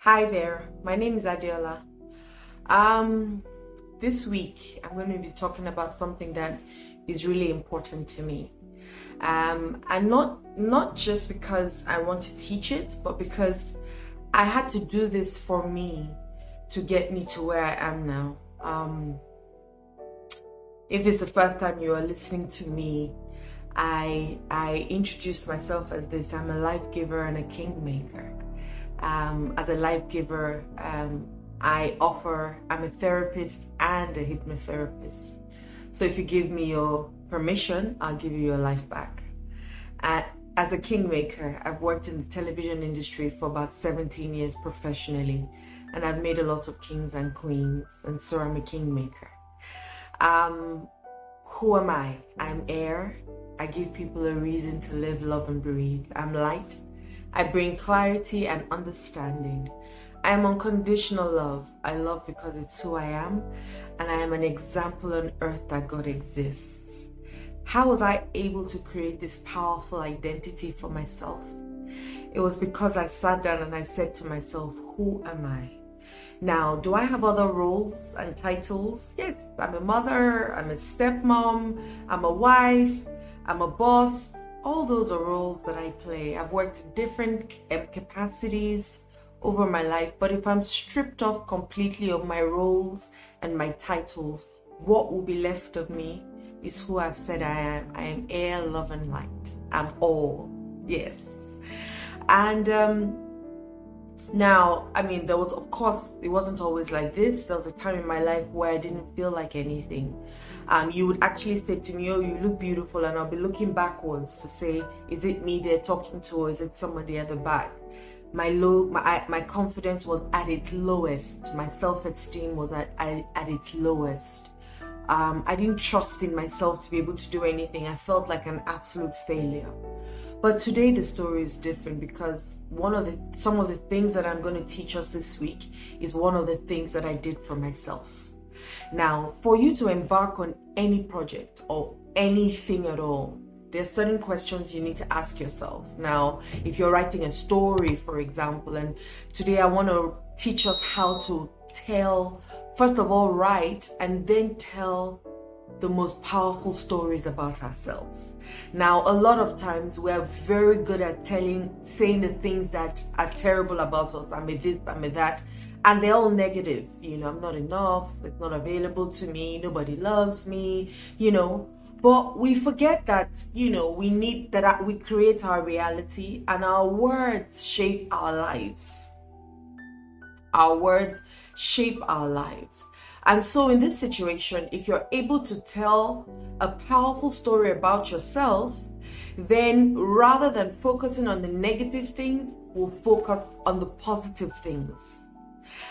Hi there, my name is Adeola. Um, this week I'm going to be talking about something that is really important to me. And not just because I want to teach it, but because I had to do this for me to get me to where I am now. If this is the first time you are listening to me, I introduce myself as this. I'm a life giver and a kingmaker. As a life giver, I'm a therapist and a hypnotherapist. So if you give me your permission, I'll give you your life back. As a kingmaker, I've worked in the television industry for about 17 years professionally, and I've made a lot of kings and queens, and so I'm a kingmaker. Who am I? I'm air. I give people a reason to live, love, and breathe. I'm light. I bring clarity and understanding. I am unconditional love. I love because it's who I am, and I am an example on earth that God exists. How was I able to create this powerful identity for myself? It was because I sat down and I said to myself, who am I? Now, do I have other roles and titles? Yes, I'm a mother, I'm a stepmom, I'm a wife, I'm a boss. All those are roles that I play. I've worked in different capacities over my life, but if I'm stripped off completely of my roles and my titles, what will be left of me is who I've said I am. I am air, love, and light. I'm all. Yes. And now, there was, of course, it wasn't always like this. There was a time in my life where I didn't feel like anything. You would actually say to me, oh, you look beautiful, and I'll be looking backwards to say, is it me they're talking to, or is it somebody at the back? My confidence was at its lowest. My self-esteem was at its lowest. I didn't trust in myself to be able to do anything. I felt like an absolute failure. But today the story is different, because some of the things that I'm going to teach us this week is one of the things that I did for myself. Now, for you to embark on any project or anything at all, there are certain questions you need to ask yourself. Now, if you're writing a story, for example, and today I want to teach us how to first of all, write and then tell the most powerful stories about ourselves. Now, a lot of times we are very good at saying the things that are terrible about us. I'm a this, I'm a that, and they're all negative. I'm not enough, it's not available to me, nobody loves me, But we forget that, we create our reality, and our words shape our lives. Our words shape our lives. And so in this situation, if you're able to tell a powerful story about yourself, then rather than focusing on the negative things, we'll focus on the positive things.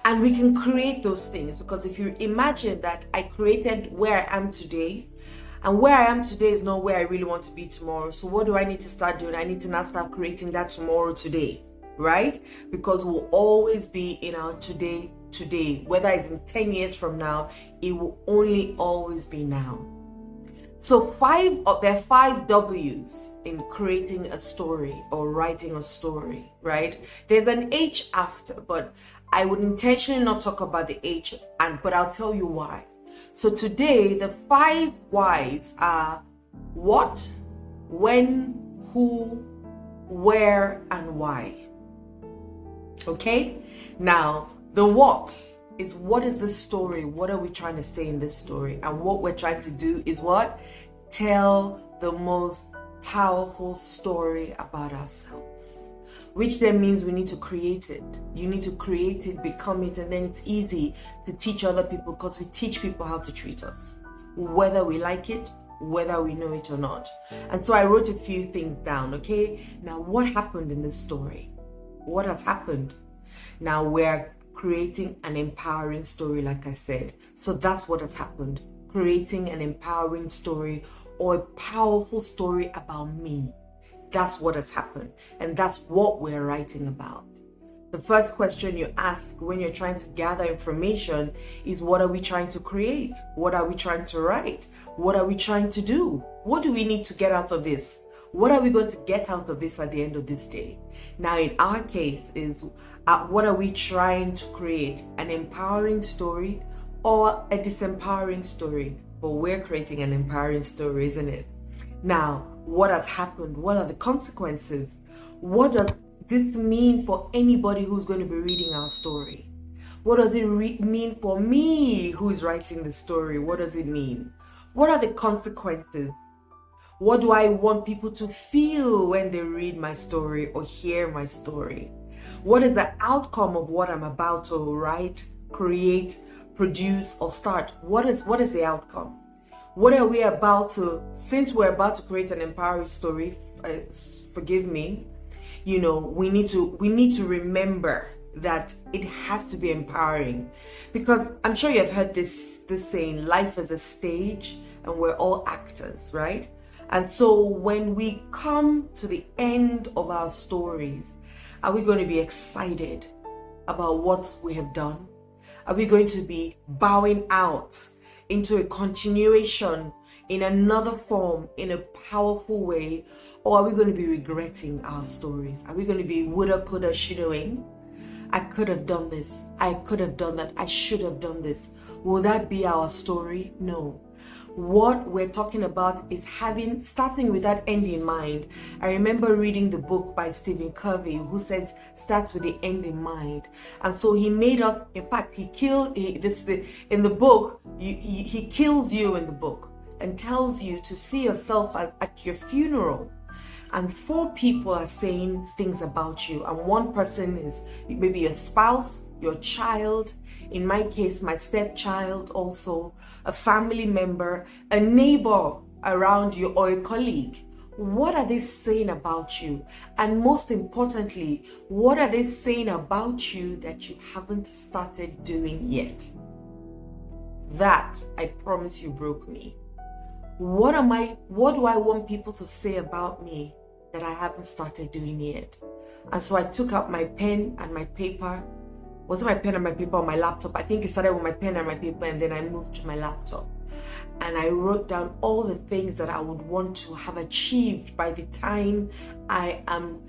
And we can create those things, because if you imagine that I created where I am today, and where I am today is not where I really want to be tomorrow. So what do I need to start doing? I need to now start creating that tomorrow today, right? Because we'll always be in our today, whether it's in 10 years from now, it will only always be now. So there are 5 W's in creating a story or writing a story, right? There's an H after, but I would intentionally not talk about the H, but I'll tell you why. So today, the 5 whys are what, when, who, where, and why. Okay? Now, the what is the story? What are we trying to say in this story? And what we're trying to do is what? Tell the most powerful story about ourselves. Which then means we need to create it. You need to create it, become it, and then it's easy to teach other people, because we teach people how to treat us, whether we like it, whether we know it or not. And so I wrote a few things down, okay? Now, what happened in this story? What has happened? Now, we're creating an empowering story, like I said. So that's what has happened. Creating an empowering story, or a powerful story about me. That's what has happened. And that's what we're writing about. The first question you ask when you're trying to gather information is, what are we trying to create? What are we trying to write? What are we trying to do? What do we need to get out of this? What are we going to get out of this at the end of this day? Now, in our case, is what are we trying to create? An empowering story or a disempowering story? But we're creating an empowering story, isn't it? Now, what has happened? What are the consequences? What does this mean for anybody who's going to be reading our story? What does it mean for me who is writing the story? What does it mean? What are the consequences? What do I want people to feel when they read my story or hear my story? What is the outcome of what I'm about to write, create, produce, or start? What is the outcome? What are we about to, since we're about to create an empowering story, forgive me, we need to remember that it has to be empowering, because I'm sure you've heard this saying, life is a stage and we're all actors, right? And so when we come to the end of our stories, are we going to be excited about what we have done? Are we going to be bowing out into a continuation in another form, in a powerful way? Or are we going to be regretting our stories? Are we going to be woulda, coulda, shoulda? I could have done this. I could have done that. I should have done this. Will that be our story? No. What we're talking about is starting with that end in mind. I remember reading the book by Stephen Covey, who says, start with the end in mind. And so he made us, in fact, in the book, he kills you in the book and tells you to see yourself at your funeral. And 4 people are saying things about you. And one person is maybe your spouse, your child, in my case, my stepchild also, a family member, a neighbor around you, or a colleague. What are they saying about you? And most importantly, what are they saying about you that you haven't started doing yet? That, I promise you, broke me. What do I want people to say about me that I haven't started doing yet? And so I took out my pen and my paper. Was it my pen and my paper or my laptop? I think it started with my pen and my paper, and then I moved to my laptop. And I wrote down all the things that I would want to have achieved by the time I am,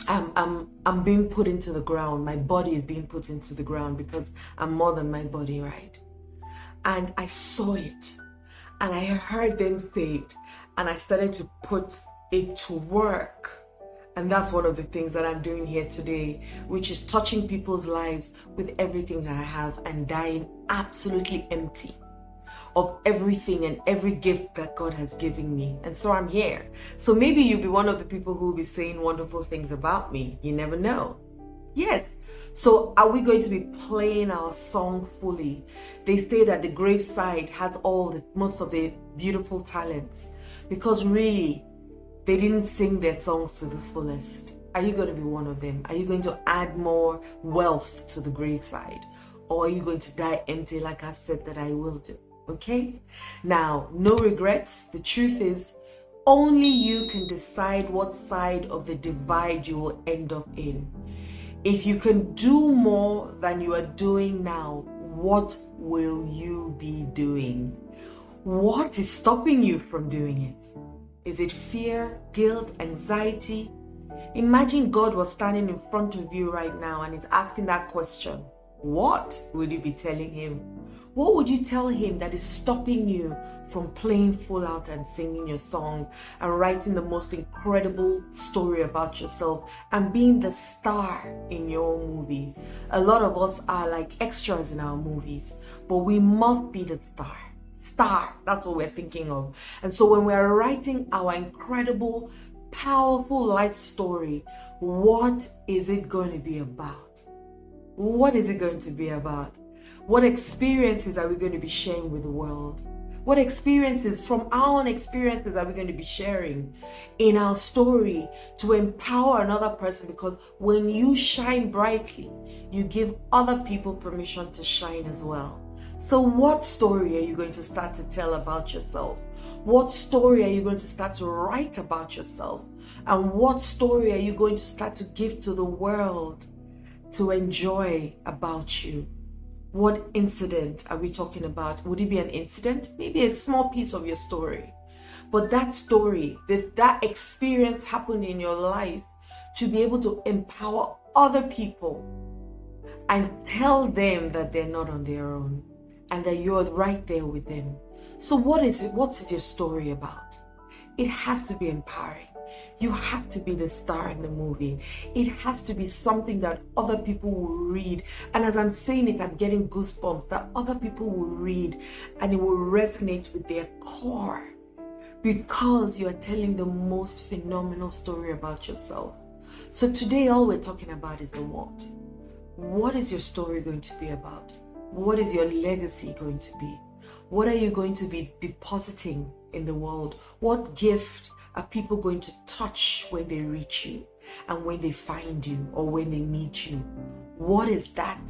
I'm being put into the ground. My body is being put into the ground, because I'm more than my body, right? And I saw it, and I heard them say it, and I started to put it to work. And that's one of the things that I'm doing here today, which is touching people's lives with everything that I have and dying absolutely empty of everything and every gift that God has given me. And so I'm here. So maybe you'll be one of the people who will be saying wonderful things about me. You never know. Yes. So are we going to be playing our song fully? They say that the graveside has most of the beautiful talents, because really, they didn't sing their songs to the fullest. Are you going to be one of them? Are you going to add more wealth to the graveside? Or are you going to die empty like I've said that I will do? Okay? Now, no regrets. The truth is, only you can decide what side of the divide you will end up in. If you can do more than you are doing now, what will you be doing? What is stopping you from doing it? Is it fear, guilt, anxiety? Imagine God was standing in front of you right now and is asking that question. What would you be telling him? What would you tell him that is stopping you from playing full out and singing your song and writing the most incredible story about yourself and being the star in your own movie? A lot of us are like extras in our movies, but we must be the star. That's what we're thinking of. And so when we're writing our incredible, powerful life story, what is it going to be about? What is it going to be about? What experiences are we going to be sharing with the world? What experiences from our own experiences are we going to be sharing in our story to empower another person? Because when you shine brightly, you give other people permission to shine as well. So what story are you going to start to tell about yourself? What story are you going to start to write about yourself? And what story are you going to start to give to the world to enjoy about you? What incident are we talking about? Would it be an incident? Maybe a small piece of your story. But that story, that experience happened in your life to be able to empower other people and tell them that they're not on their own and that you're right there with them. So what is your story about? It has to be empowering. You have to be the star in the movie. It has to be something that other people will read. And as I'm saying it, I'm getting goosebumps that other people will read and it will resonate with their core because you are telling the most phenomenal story about yourself. So today, all we're talking about is the what. What is your story going to be about? What is your legacy going to be? What are you going to be depositing in the world? What gift are people going to touch when they reach you and when they find you or when they meet you? What is that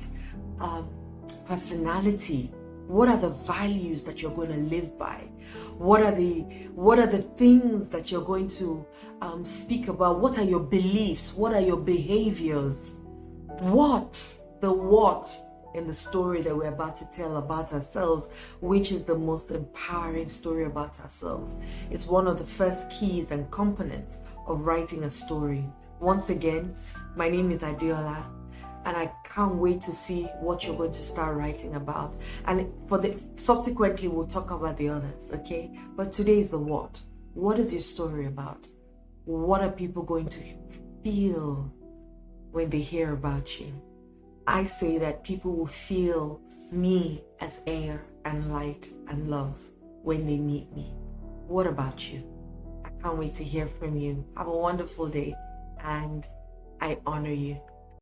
personality? What are the values that you're going to live by? What are the things that you're going to speak about? What are your beliefs? What are your behaviors? The what in the story that we're about to tell about ourselves, which is the most empowering story about ourselves. It's one of the first keys and components of writing a story. Once again, my name is Adeola, and I can't wait to see what you're going to start writing about. And subsequently, we'll talk about the others, okay? But today is the what. What is your story about? What are people going to feel when they hear about you? I say that people will feel me as air and light and love when they meet me. What about you? I can't wait to hear from you. Have a wonderful day, and I honor you.